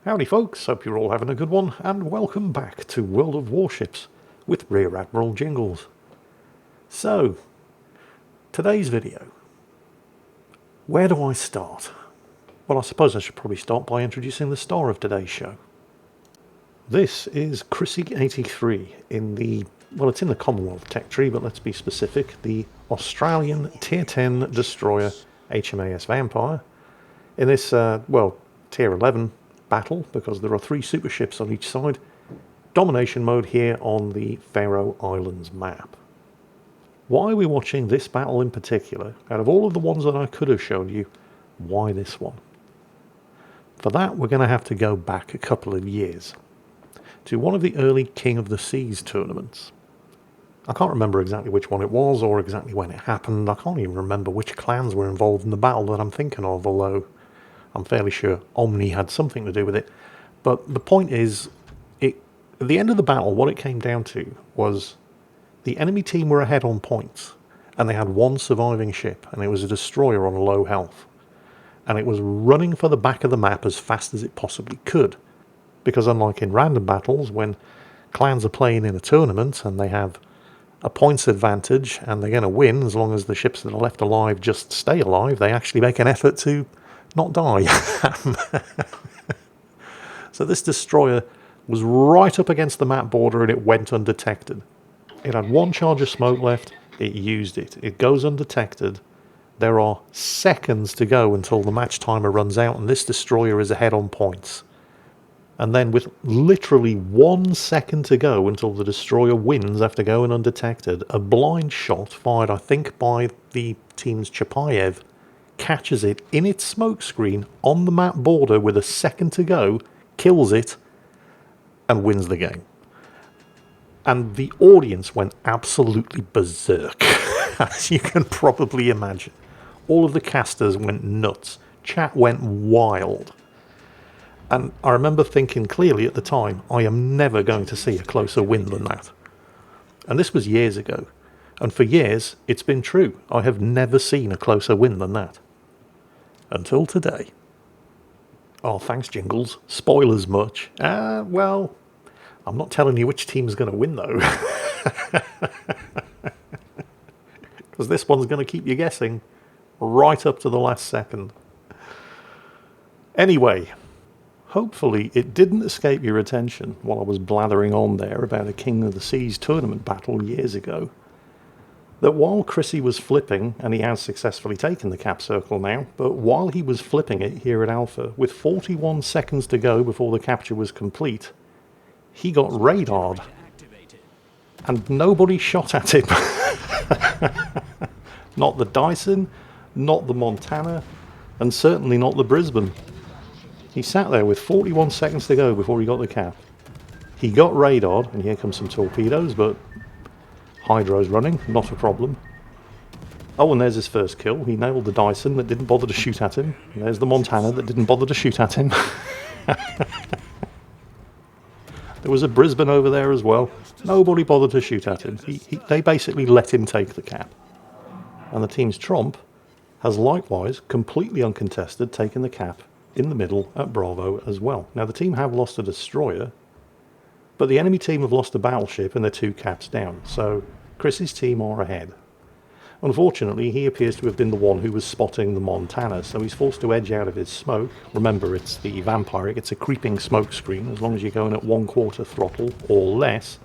Howdy folks, hope you're all having a good one, and welcome back to World of Warships with Rear Admiral Jingles. So, today's video. Where do I start? Well, I suppose I should probably start by introducing the star of today's show. This is Chrissy83 in the, well, it's in the Commonwealth tech tree, but let's be specific, the Australian Tier 10 destroyer HMAS Vampire. In this, Tier 11 battle, because there are 3 super ships on each side. Domination mode here on the Faroe Islands map. Why are we watching this battle in particular? Out of all of the ones that I could have shown you, why this one? For that, we're going to have to go back a couple of years to one of the early King of the Seas tournaments. I can't remember exactly which one it was or exactly when it happened. I can't even remember which clans were involved in the battle that I'm thinking of, although I'm fairly sure Omni had something to do with it. But the point is, at the end of the battle, what it came down to was the enemy team were ahead on points, and they had one surviving ship, and it was a destroyer on a low health. And it was running for the back of the map as fast as it possibly could. Because unlike in random battles, when clans are playing in a tournament and they have a points advantage and they're going to win as long as the ships that are left alive just stay alive, they actually make an effort to not die. So this destroyer was right up against the map border and it went undetected. It had 1 charge of smoke left, it used it. It goes undetected. There are seconds to go until the match timer runs out and this destroyer is ahead on points. And then with literally 1 second to go until the destroyer wins after going undetected, a blind shot fired, I think, by the team's Chapayev catches it in its smoke screen on the map border with a second to go, kills it, and wins the game. And the audience went absolutely berserk, as you can probably imagine. All of the casters went nuts. Chat went wild. And I remember thinking clearly at the time, I am never going to see a closer win than that. And this was years ago. And for years, it's been true. I have never seen a closer win than that. Until today. Oh, thanks, Jingles. Spoilers much. Well, I'm not telling you which team's going to win, though. Because this one's going to keep you guessing right up to the last second. Anyway, hopefully it didn't escape your attention while I was blathering on there about a King of the Seas tournament battle years ago, that while Chrissy was flipping, and he has successfully taken the cap circle now, but while he was flipping it here at Alpha, with 41 seconds to go before the capture was complete, he got radared, and nobody shot at him. Not the Dyson, not the Montana, and certainly not the Brisbane. He sat there with 41 seconds to go before he got the cap. He got radared, and here comes some torpedoes, but Hydro's running, not a problem. Oh, and there's his first kill. He nailed the Dyson that didn't bother to shoot at him. And there's the Montana that didn't bother to shoot at him. There was a Brisbane over there as well. Nobody bothered to shoot at him. They basically let him take the cap. And the team's Trump has likewise, completely uncontested, taken the cap in the middle at Bravo as well. Now the team have lost a destroyer, but the enemy team have lost a battleship and they're 2 caps down, so Chris's team are ahead. Unfortunately, he appears to have been the one who was spotting the Montana, so he's forced to edge out of his smoke. Remember, it's the Vampire, it gets a creeping smoke screen. As long as you're going at 1/4 throttle or less,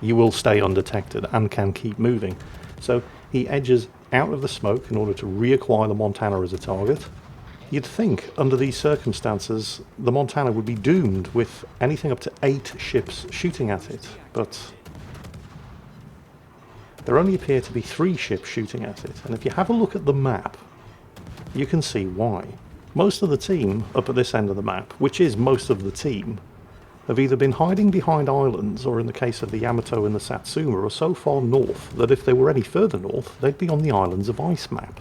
you will stay undetected and can keep moving. So he edges out of the smoke in order to reacquire the Montana as a target. You'd think, under these circumstances, the Montana would be doomed with anything up to 8 ships shooting at it, but there only appear to be 3 ships shooting at it, and if you have a look at the map, you can see why. Most of the team up at this end of the map, which is most of the team, have either been hiding behind islands, or in the case of the Yamato and the Satsuma, are so far north that if they were any further north, they'd be on the Islands of Ice map.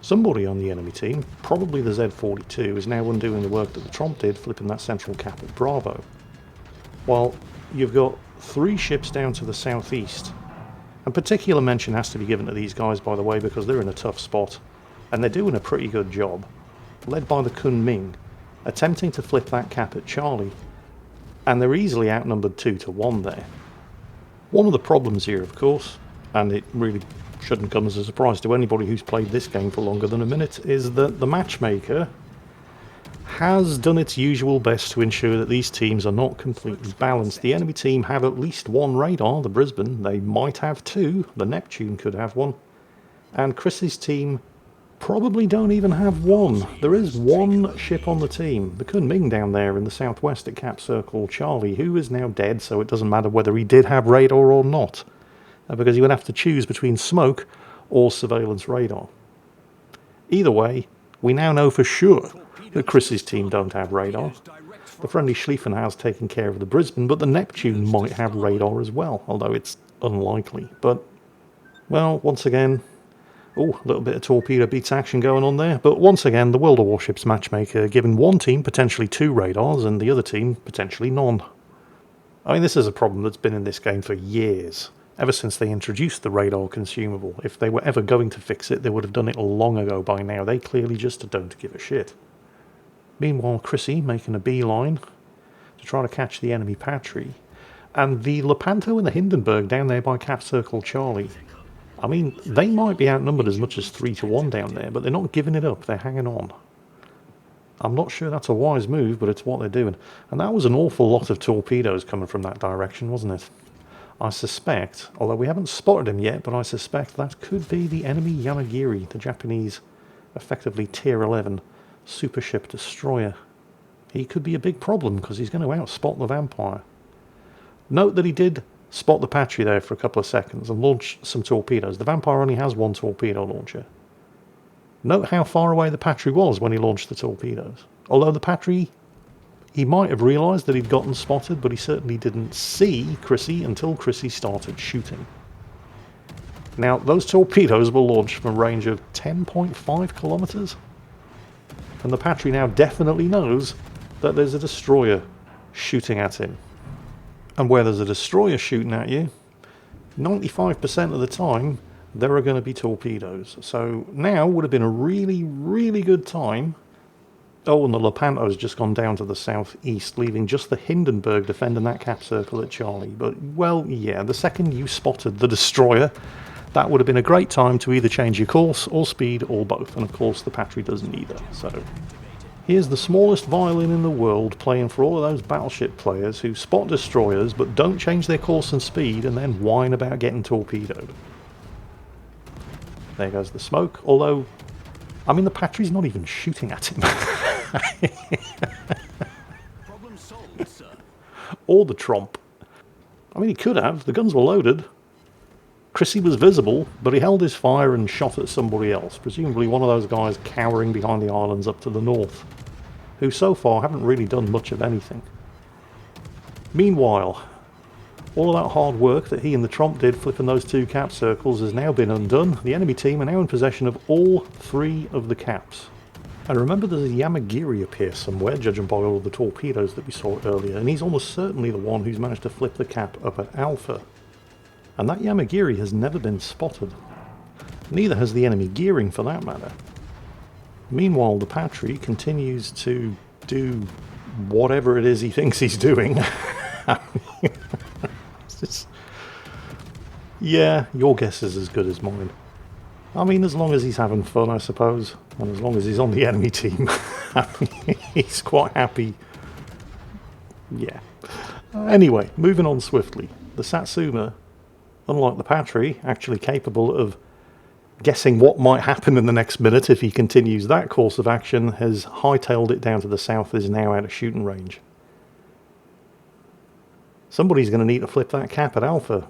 Somebody on the enemy team, probably the Z42, is now undoing the work that the Tromp did, flipping that central cap at Bravo. While you've got 3 ships down to the southeast, and particular mention has to be given to these guys, by the way, because they're in a tough spot, and they're doing a pretty good job. Led by the Kunming, attempting to flip that cap at Charlie, and they're easily outnumbered 2-1 there. One of the problems here, of course, and it really shouldn't come as a surprise to anybody who's played this game for longer than a minute, is that the matchmaker has done its usual best to ensure that these teams are not completely balanced. The enemy team have at least one radar, the Brisbane. They might have two, the Neptune could have one. And Chris's team probably don't even have one. There is one ship on the team, the Kunming down there in the southwest at Cap Circle Charlie, who is now dead, so it doesn't matter whether he did have radar or not, because he would have to choose between smoke or surveillance radar. Either way, we now know for sure that Chris's team don't have radar. The friendly Schlieffen has taken care of the Brisbane, but the Neptune might have radar as well, although it's unlikely. But, well, once again, oh, a little bit of torpedo beats action going on there. But once again, the World of Warships matchmaker giving one team potentially 2 radars and the other team potentially none. I mean, this is a problem that's been in this game for years, ever since they introduced the radar consumable. If they were ever going to fix it, they would have done it long ago by now. They clearly just don't give a shit. Meanwhile, Chrissy making a beeline to try to catch the enemy Patry. And the Lepanto and the Hindenburg down there by Cap Circle Charlie. I mean, they might be outnumbered as much as 3-1 down there, but they're not giving it up. They're hanging on. I'm not sure that's a wise move, but it's what they're doing. And that was an awful lot of torpedoes coming from that direction, wasn't it? I suspect, although we haven't spotted him yet, but I suspect that could be the enemy Yamagiri, the Japanese, effectively Tier 11 super ship destroyer. He could be a big problem because he's going to outspot the Vampire. Note that he did spot the Patry there for a couple of seconds and launch some torpedoes. The Vampire only has one torpedo launcher. Note how far away the Patry was when he launched the torpedoes. Although the Patry, he might have realised that he'd gotten spotted, but he certainly didn't see Chrissy until Chrissy started shooting. Now, those torpedoes were launched from a range of 10.5 kilometres. And the Patry now definitely knows that there's a destroyer shooting at him. And where there's a destroyer shooting at you, 95% of the time, there are going to be torpedoes. So now would have been a really, really good time. Oh, and the Lepanto's just gone down to the southeast, leaving just the Hindenburg defending that Cap Circle at Charlie. But, well, yeah, the second you spotted the destroyer, that would have been a great time to either change your course or speed or both. And of course the Patry doesn't either. So here's the smallest violin in the world playing for all of those battleship players who spot destroyers but don't change their course and speed and then whine about getting torpedoed. There goes the smoke, although, I mean, the Patry's not even shooting at him. Problem solved, sir. Or the Tromp. I mean, he could have. The guns were loaded. Chrissy was visible, but he held his fire and shot at somebody else, presumably one of those guys cowering behind the islands up to the north, who so far haven't really done much of anything. Meanwhile, all of that hard work that he and the Tromp did flipping those 2 cap circles has now been undone. The enemy team are now in possession of all 3 of the caps. And remember, there's a Yamagiri up here somewhere, judging by all of the torpedoes that we saw earlier, and he's almost certainly the one who's managed to flip the cap up at Alpha. And that Yamagiri has never been spotted. Neither has the enemy gearing, for that matter. Meanwhile, the Patry continues to do whatever it is he thinks he's doing. Yeah, your guess is as good as mine. I mean, as long as he's having fun, I suppose, and as long as he's on the enemy team, he's quite happy. Yeah. Anyway, moving on swiftly. The Satsuma, unlike the Patry, actually capable of guessing what might happen in the next minute if he continues that course of action, has hightailed it down to the south, is now out of shooting range. Somebody's going to need to flip that cap at Alpha.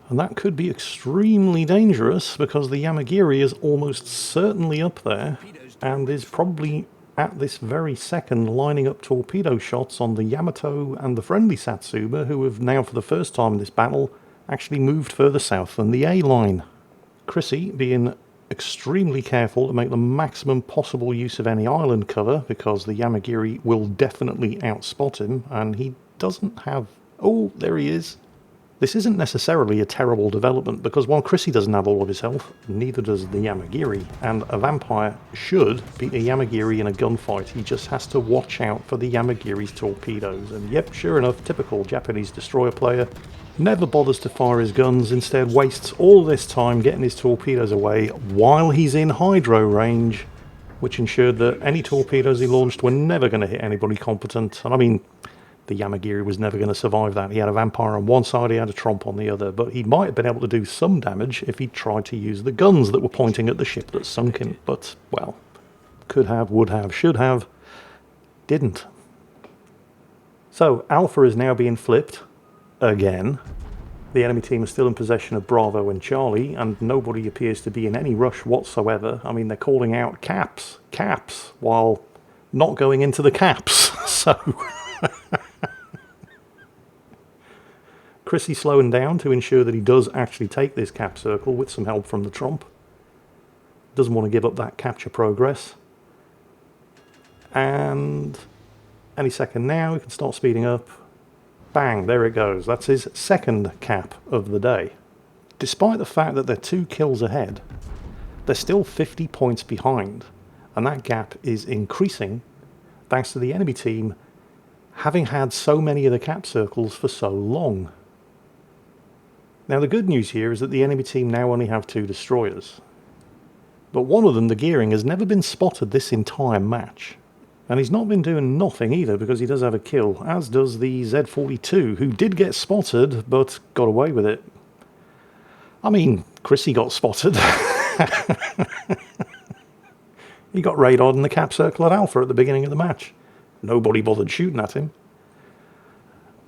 And that could be extremely dangerous because the Yamagiri is almost certainly up there and is probably at this very second lining up torpedo shots on the Yamato and the friendly Satsuma, who have now for the first time in this battle actually moved further south than the A line. Chrissy being extremely careful to make the maximum possible use of any island cover because the Yamagiri will definitely outspot him, and he doesn't have... Oh, there he is. This isn't necessarily a terrible development, because while Chrissy doesn't have all of his health, neither does the Yamagiri, and a vampire should beat a Yamagiri in a gunfight. He just has to watch out for the Yamagiri's torpedoes, and yep, sure enough, typical Japanese destroyer player, never bothers to fire his guns, instead wastes all this time getting his torpedoes away while he's in hydro range, which ensured that any torpedoes he launched were never going to hit anybody competent. And I mean, the Yamagiri was never going to survive that. He had a vampire on one side, he had a Tromp on the other, but he might have been able to do some damage if he tried to use the guns that were pointing at the ship that sunk him. But, well, could have, would have, should have, didn't. So, Alpha is now being flipped again. The enemy team is still in possession of Bravo and Charlie, and nobody appears to be in any rush whatsoever. I mean, they're calling out caps, caps, while not going into the caps. So... Chrissy's slowing down to ensure that he does actually take this cap circle with some help from the Tromp. Doesn't want to give up that capture progress. And any second now, he can start speeding up. Bang, there it goes. That's his second cap of the day. Despite the fact that they're 2 kills ahead, they're still 50 points behind. And that gap is increasing thanks to the enemy team having had so many of the cap circles for so long. Now the good news here is that the enemy team now only have 2 destroyers. But one of them, the Gearing, has never been spotted this entire match. And he's not been doing nothing either, because he does have a kill, as does the Z42, who did get spotted, but got away with it. I mean, Chrissy got spotted. He got radared in the cap circle at Alpha at the beginning of the match. Nobody bothered shooting at him.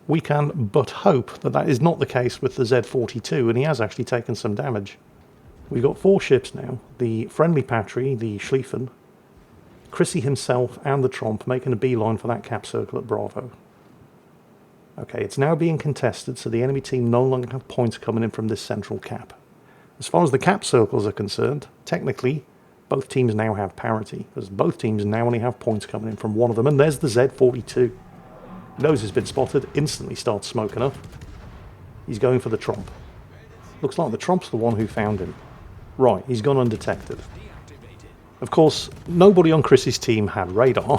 We can but hope that that is not the case with the Z42, and he has actually taken some damage. We've got 4 ships now. The friendly Patry, the Schlieffen, Chrissy himself and the Tromp making a beeline for that cap circle at Bravo. Okay, it's now being contested, so the enemy team no longer have points coming in from this central cap. As far as the cap circles are concerned, technically, both teams now have parity, because both teams now only have points coming in from one of them, and there's the Z42. Knows he's been spotted, instantly starts smoking up. He's going for the Tromp. Looks like the Tromp's the one who found him. Right, he's gone undetected. Of course, nobody on Chrissy's team had radar.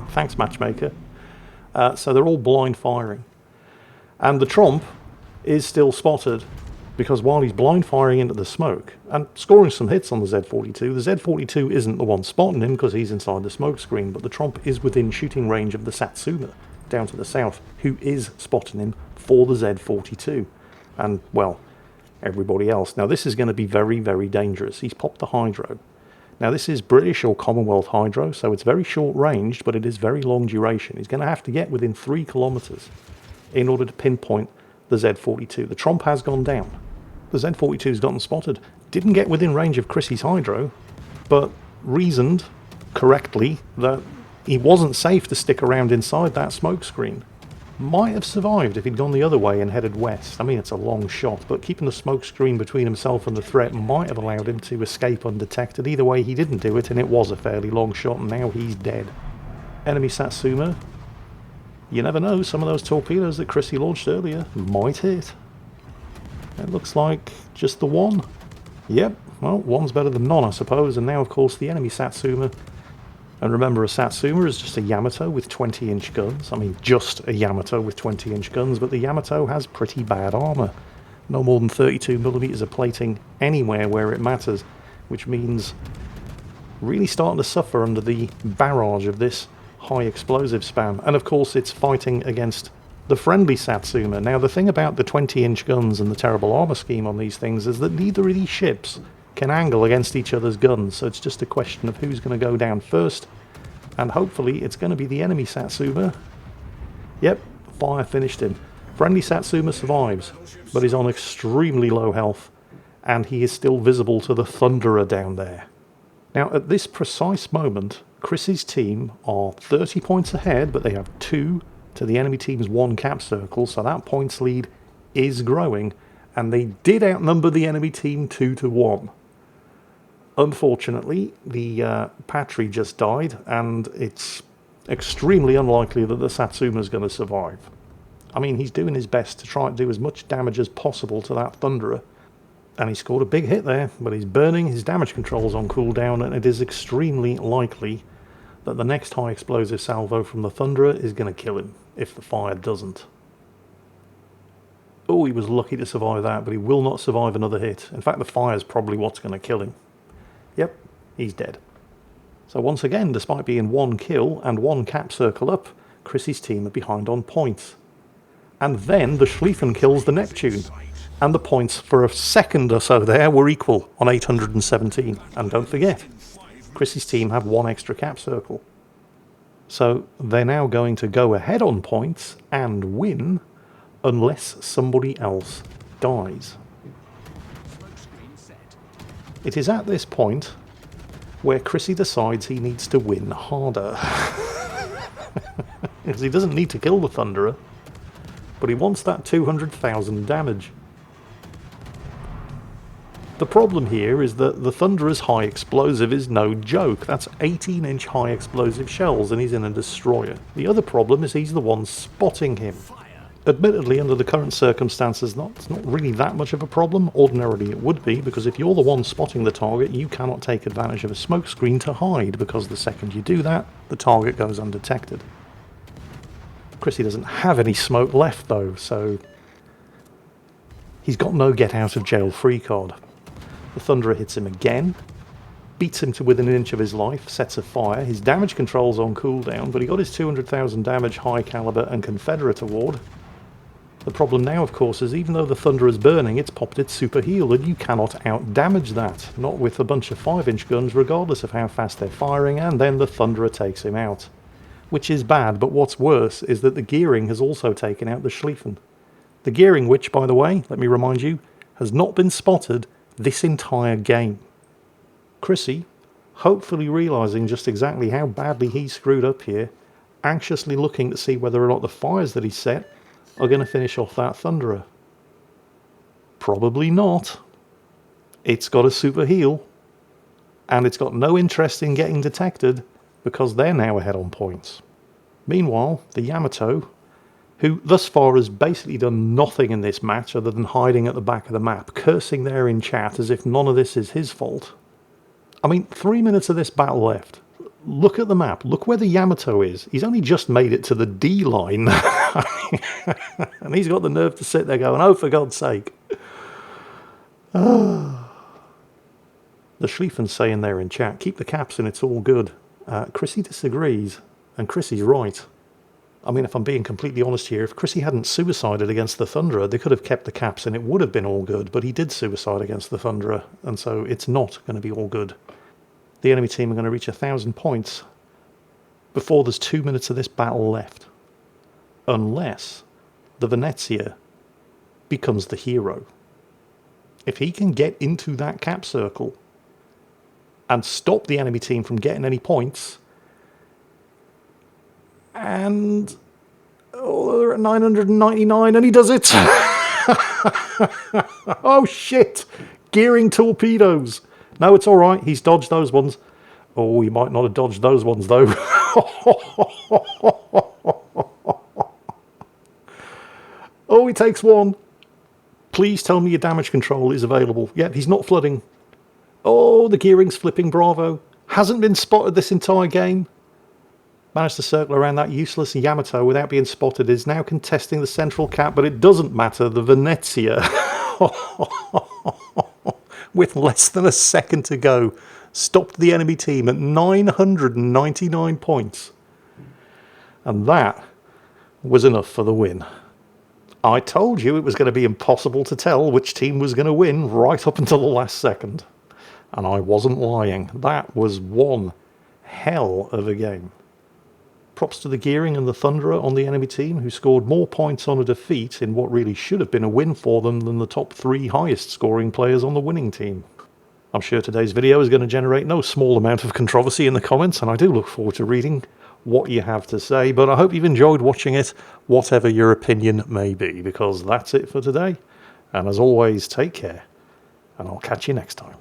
Thanks, matchmaker. So they're all blind firing. And the Tromp is still spotted, because while he's blind firing into the smoke and scoring some hits on the Z42, the Z42 isn't the one spotting him because he's inside the smoke screen, but the Tromp is within shooting range of the Satsuma down to the south, who is spotting him for the Z42. And, well, everybody else. Now, this is going to be very, very dangerous. He's popped the Hydro. Now, this is British or Commonwealth Hydro, so it's very short-ranged, but it is very long duration. He's going to have to get within 3 kilometres in order to pinpoint the Z42. The Tromp has gone down. The Z42's gotten spotted. Didn't get within range of Chrissy's Hydro, but reasoned correctly that he wasn't safe to stick around inside that smoke screen. Might have survived if he'd gone the other way and headed west. I mean, it's a long shot, but keeping the smoke screen between himself and the threat might have allowed him to escape undetected. Either way, he didn't do it, and it was a fairly long shot, and now he's dead. Enemy Satsuma. You never know, some of those torpedoes that Chrissy launched earlier might hit. It looks like just the one. Yep, well, one's better than none, I suppose. And now, of course, the enemy Satsuma. And remember, a Satsuma is just a Yamato with 20-inch guns. I mean, just a Yamato with 20-inch guns, but the Yamato has pretty bad armour. No more than 32mm of plating anywhere where it matters, which means really starting to suffer under the barrage of this high explosive spam. And, of course, it's fighting against the friendly Satsuma. Now, the thing about the 20-inch guns and the terrible armour scheme on these things is that neither of these ships can angle against each other's guns, so it's just a question of who's going to go down first, and hopefully it's going to be the enemy Satsuma. Yep, fire finished him. Friendly Satsuma survives, but he's on extremely low health, and he is still visible to the Thunderer down there. Now, at this precise moment, Chris's team are 30 points ahead, but they have 2 to the enemy team's 1 cap circle, so that points lead is growing, and they did outnumber the enemy team 2-1. Unfortunately, the Patry just died, and it's extremely unlikely that the Satsuma's going to survive. I mean, he's doing his best to try and do as much damage as possible to that Thunderer. And he scored a big hit there, but he's burning his damage controls on cooldown, and it is extremely likely that the next high explosive salvo from the Thunderer is going to kill him, if the fire doesn't. Oh, he was lucky to survive that, but he will not survive another hit. In fact, the fire's probably what's going to kill him. Yep, he's dead. So once again, despite being 1 kill and 1 cap circle up, Chrissy's team are behind on points. And then the Schlieffen kills the Neptune. And the points for a second or so there were equal on 817. And don't forget, Chrissy's team have 1 extra cap circle. So they're now going to go ahead on points and win unless somebody else dies. It is at this point where Chrissy decides he needs to win harder. Because he doesn't need to kill the Thunderer, but he wants that 200,000 damage. The problem here is that the Thunderer's high explosive is no joke. That's 18-inch high explosive shells, and he's in a destroyer. The other problem is he's the one spotting him. Admittedly, under the current circumstances, it's not really that much of a problem. Ordinarily it would be, because if you're the one spotting the target, you cannot take advantage of a smoke screen to hide, because the second you do that, the target goes undetected. Chrissy doesn't have any smoke left though, so he's got no get out of jail free card. The Thunderer hits him again, beats him to within an inch of his life, sets a fire. His damage control's on cooldown, but he got his 200,000 damage high caliber and Confederate award. The problem now, of course, is even though the Thunderer's burning, it's popped its super heal, and you cannot out-damage that. Not with a bunch of 5-inch guns, regardless of how fast they're firing, and then the Thunderer takes him out. Which is bad, but what's worse is that the gearing has also taken out the Schlieffen. The gearing which, by the way, let me remind you, has not been spotted this entire game. Chrissy, hopefully realising just exactly how badly he screwed up here, anxiously looking to see whether or not the fires that he set are going to finish off that Thunderer. Probably not. It's got a super heal, and it's got no interest in getting detected because they're now ahead on points. Meanwhile, the Yamato, who thus far has basically done nothing in this match other than hiding at the back of the map, cursing there in chat as if none of this is his fault. I mean, 3 minutes of this battle left. Look at the map. Look where the Yamato is. He's only just made it to the D line. And he's got the nerve to sit there going, oh, for God's sake. The Schlieffen's saying there in chat, keep the caps and it's all good. Chrissy disagrees, and Chrissy's right. I mean, if I'm being completely honest here, if Chrissy hadn't suicided against the Thunderer, they could have kept the caps and it would have been all good, but he did suicide against the Thunderer, and so it's not going to be all good. The enemy team are going to reach 1,000 points before there's 2 minutes of this battle left. Unless the Venezia becomes the hero. If he can get into that cap circle and stop the enemy team from getting any points, and they're at 999 and he does it. Oh shit, gearing torpedoes. No, it's alright, he's dodged those ones. Oh, he might not have dodged those ones though. Oh, he takes one. Please tell me your damage control is available. Yep, he's not flooding. Oh, the gearing's flipping, bravo. Hasn't been spotted this entire game. Managed to circle around that useless Yamato without being spotted, is now contesting the central cap, but it doesn't matter. The Venezia, with less than a second to go, stopped the enemy team at 999 points. And that was enough for the win. I told you it was going to be impossible to tell which team was going to win right up until the last second. And I wasn't lying. That was one hell of a game. Props to the gearing and the Thunderer on the enemy team, who scored more points on a defeat in what really should have been a win for them than the top 3 highest scoring players on the winning team. I'm sure today's video is going to generate no small amount of controversy in the comments, and I do look forward to reading what you have to say, but I hope you've enjoyed watching it, whatever your opinion may be, because that's it for today. And as always, take care, and I'll catch you next time.